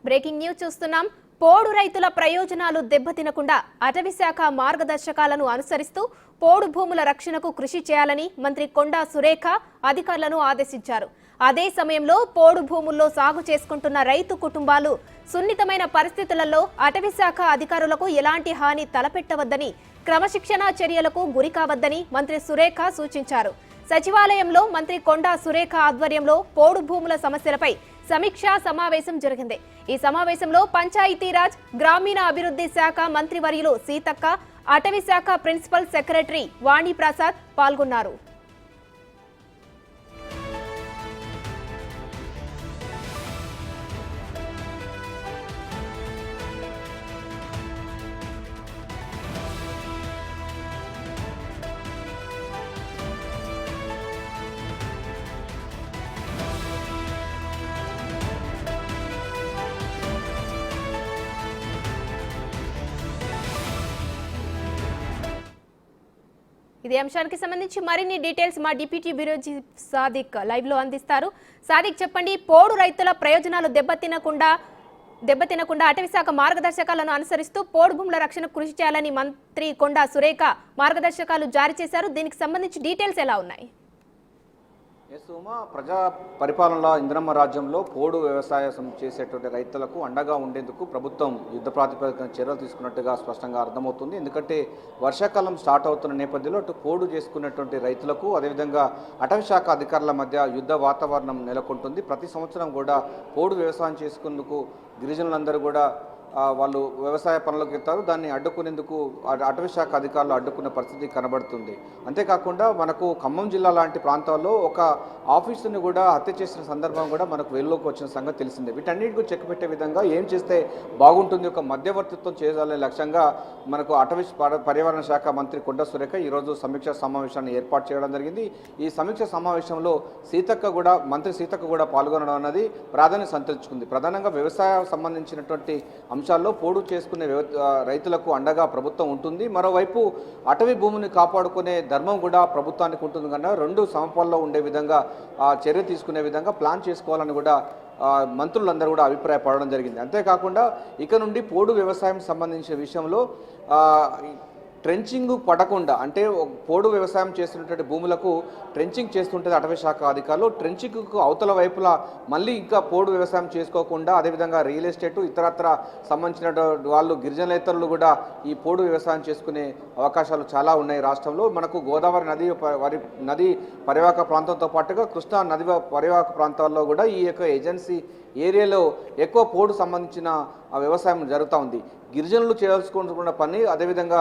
Breaking news చూస్తున్నాం. పోడు రైతుల ప్రయోజనాలు దెబ్బతినకుండా అటవీ శాఖ మార్గదర్శకాలను అనుసరిస్తూ పోడు భూముల రక్షణకు కృషి చేయాలని మంత్రి కొండా సురేఖ అధికారులను ఆదేశించారు. అదే సమయంలో పోడు భూముల్లో సాగు చేసుకుంటున్న రైతు కుటుంబాలు సున్నితమైన పరిస్థితులలో అటవీ శాఖ అధికారులకు ఎలాంటి హాని తలపెట్టవద్దని, క్రమశిక్షణా చర్యలకు గురికావద్దని మంత్రి సురేఖ సూచించారు. సచివాలయంలో మంత్రి కొండా సురేఖ ఆధ్వర్యంలో పోడు భూముల సమస్యలపై సమీక్షా సమావేశం జరిగింది. ఈ సమావేశంలో పంచాయతీరాజ్ గ్రామీణ అభివృద్ధి శాఖ మంత్రివర్యులు సీతక్క, అటవీ శాఖ ప్రిన్సిపల్ సెక్రటరీ వాణిప్రసాద్ పాల్గొన్నారు. ఇదే అంశానికి సంబంధించి మరిన్ని డీటెయిల్స్ మా deputy bureau chief Sadiq live లో అందిస్తారు. సాదిక్, చెప్పండి. పోడు రైతుల ప్రయోజనాలు దెబ్బతినకుండా అటవీ శాఖ మార్గదర్శకాలను అనుసరిస్తూ పోడు భూముల రక్షణకు కృషి చేయాలని మంత్రి కొండా సురేఖ మార్గదర్శకాలు జారీ చేశారు. దీనికి సంబంధించి డీటెయిల్స్ ఎలా ఉన్నాయి? ప్రజా పరిపాలనలో ఇంద్రమ్మ రాజ్యంలో పోడు వ్యవసాయం చేసేటువంటి రైతులకు అండగా ఉండేందుకు ప్రభుత్వం యుద్ధ ప్రాతిపదికన చర్యలు తీసుకున్నట్టుగా స్పష్టంగా అర్థమవుతుంది. ఎందుకంటే వర్షాకాలం స్టార్ట్ అవుతున్న నేపథ్యంలో అటు పోడు చేసుకున్నటువంటి రైతులకు అదేవిధంగా అటవీ శాఖ అధికారుల మధ్య యుద్ధ వాతావరణం నెలకొంటుంది. ప్రతి సంవత్సరం కూడా పోడు వ్యవసాయం చేసుకునేందుకు గిరిజనులందరూ కూడా వాళ్ళు వ్యవసాయ పనులకు వెళ్తారు. దాన్ని అడ్డుకునేందుకు అటవీ శాఖ అధికారులు అడ్డుకునే పరిస్థితి కనబడుతుంది. అంతేకాకుండా మనకు ఖమ్మం జిల్లా లాంటి ప్రాంతాల్లో ఒక ఆఫీసుని కూడా హత్య చేసిన సందర్భం కూడా మనకు వెలుగులోకి వచ్చిన సంగతి తెలిసిందే. వీటన్నిటికీ చెక్ పెట్టే విధంగా ఏం చేస్తే బాగుంటుంది, ఒక మధ్యవర్తిత్వం చేయాలనే లక్ష్యంగా మనకు అటవీ పర్యావరణ శాఖ మంత్రి కొండా సురేఖ ఈరోజు సమీక్షా సమావేశాన్ని ఏర్పాటు చేయడం జరిగింది. ఈ సమీక్షా సమావేశంలో మంత్రి సీతక్క కూడా పాల్గొనడం అన్నది ప్రాధాన్యత సంతరించుకుంది. ప్రధానంగా వ్యవసాయ సంబంధించినటువంటి అంశాల్లో పోడు చేసుకునే రైతులకు అండగా ప్రభుత్వం ఉంటుంది. మరోవైపు అటవీ భూమిని కాపాడుకునే ధర్మం కూడా ప్రభుత్వానికి ఉంటుంది కన్నా రెండు సమపాల్లో ఉండే విధంగా చర్య తీసుకునే విధంగా ప్లాన్ చేసుకోవాలని కూడా మంత్రులందరూ కూడా అభిప్రాయపడడం జరిగింది. అంతేకాకుండా ఇక నుండి పోడు వ్యవసాయం సంబంధించిన విషయంలో ట్రెంచింగ్ పడకుండా, అంటే పోడు వ్యవసాయం చేస్తున్నటువంటి భూములకు ట్రెంచింగ్ చేస్తుంటుంది అటవీ శాఖ అధికారులు. ట్రెంచింగ్కు అవతల వైపులా మళ్ళీ ఇంకా పోడు వ్యవసాయం చేసుకోకుండా అదేవిధంగా రియల్ ఎస్టేటు ఇతరత్ర సంబంధించిన వాళ్ళు గిరిజనేతరులు కూడా ఈ పోడు వ్యవసాయం చేసుకునే అవకాశాలు చాలా ఉన్నాయి రాష్ట్రంలో. మనకు గోదావరి నది పరివాహక ప్రాంతంతో పాటుగా కృష్ణా నది పరివాహక ప్రాంతాల్లో కూడా ఈ యొక్క ఏజెన్సీ ఏరియాలో ఎక్కువ పోడు సంబంధించిన వ్యవసాయం జరుగుతూ ఉంది. గిరిజనులు చేసుకుంటున్న పని అదేవిధంగా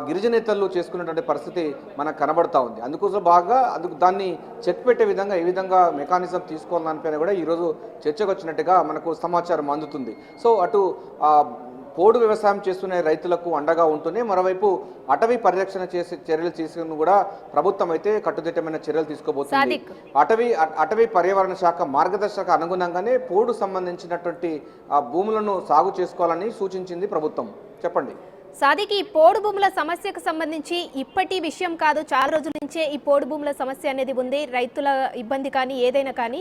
గిరిజనేతలు చేసుకున్నటువంటి పరిస్థితి మనకు కనబడతా ఉంది. దాన్ని చెక్ పెట్టే విధంగా ఏ విధంగా మెకానిజం తీసుకోవాలనిపైన కూడా ఈరోజు చర్చకు వచ్చినట్టుగా మనకు సమాచారం అందుతుంది. సో అటు పోడు వ్యవసాయం చేస్తున్న రైతులకు అండగా ఉంటూనే మరోవైపు అటవీ పరిరక్షణ చేసే చర్యలు తీసుకుని కూడా ప్రభుత్వం అయితే కట్టుదిట్టమైన చర్యలు తీసుకోబోతుంది. అటవీ పర్యావరణ శాఖ మార్గదర్శక అనుగుణంగానే పోడు సంబంధించినటువంటి భూములను సాగు చేసుకోవాలని సూచించింది ప్రభుత్వం. చెప్పండి సాదిక్, ఈ పోడు భూముల సమస్యకు సంబంధించి ఇప్పటి విషయం కాదు, చాలా రోజుల నుంచే ఈ పోడు భూముల సమస్య అనేది ఉంది. రైతుల ఇబ్బంది కానీ ఏదైనా కానీ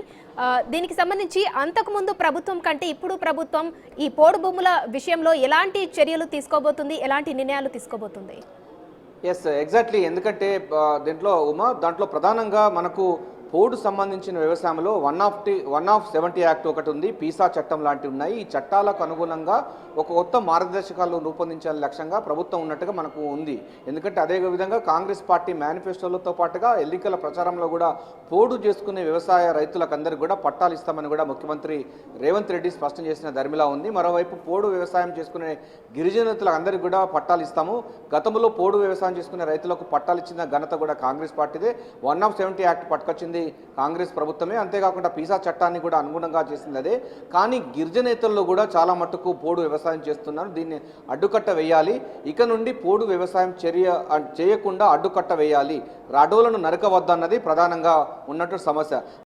దీనికి సంబంధించి అంతకుముందు ప్రభుత్వం కంటే ఇప్పుడు ప్రభుత్వం ఈ పోడు భూముల విషయంలో ఎలాంటి చర్యలు తీసుకోబోతుంది, ఎలాంటి నిర్ణయాలు తీసుకోబోతుంది? ఎగ్జాక్ట్లీ. ఎందుకంటే దాంట్లో ప్రధానంగా మనకు పోడు సంబంధించిన వ్యవసాయంలో 1/70 యాక్ట్ ఒకటి ఉంది, పీసా చట్టం లాంటివి ఉన్నాయి. ఈ చట్టాలకు అనుగుణంగా ఒక కొత్త మార్గదర్శకాలు రూపొందించాలని లక్ష్యంగా ప్రభుత్వం ఉన్నట్టుగా మనకు ఉంది. ఎందుకంటే అదే విధంగా కాంగ్రెస్ పార్టీ మేనిఫెస్టోలతో పాటుగా ఎన్నికల ప్రచారంలో కూడా పోడు చేసుకునే వ్యవసాయ రైతులకు అందరికీ కూడా పట్టాలు ఇస్తామని కూడా ముఖ్యమంత్రి రేవంత్ రెడ్డి స్పష్టం చేసిన ధర్మిలా ఉంది. మరోవైపు పోడు వ్యవసాయం చేసుకునే గిరిజనులకు అందరికీ కూడా పట్టాలు ఇస్తాము. గతంలో పోడు వ్యవసాయం చేసుకునే రైతులకు పట్టాలు ఇచ్చిన ఘనత కూడా కాంగ్రెస్ పార్టీదే. 1/70 యాక్ట్ పట్టుకొచ్చింది కాంగ్రెస్ ప్రభుత్వమే. అంతేకాకుండా పీసా చట్టాన్ని కూడా అనుగుణంగా చేసింది అదే. కానీ గిరిజనేతల్లో కూడా చాలా మట్టుకు పోడు వ్యవసాయం చేస్తున్నారు. దీన్ని అడ్డుకట్ట వేయాలి. ఇక నుండి పోడు వ్యవసాయం చేయకుండా అడ్డుకట్ట వేయాలి, అడవులను నరకవద్దన్నది ప్రధానంగా ఉన్నట్టు సమస్య.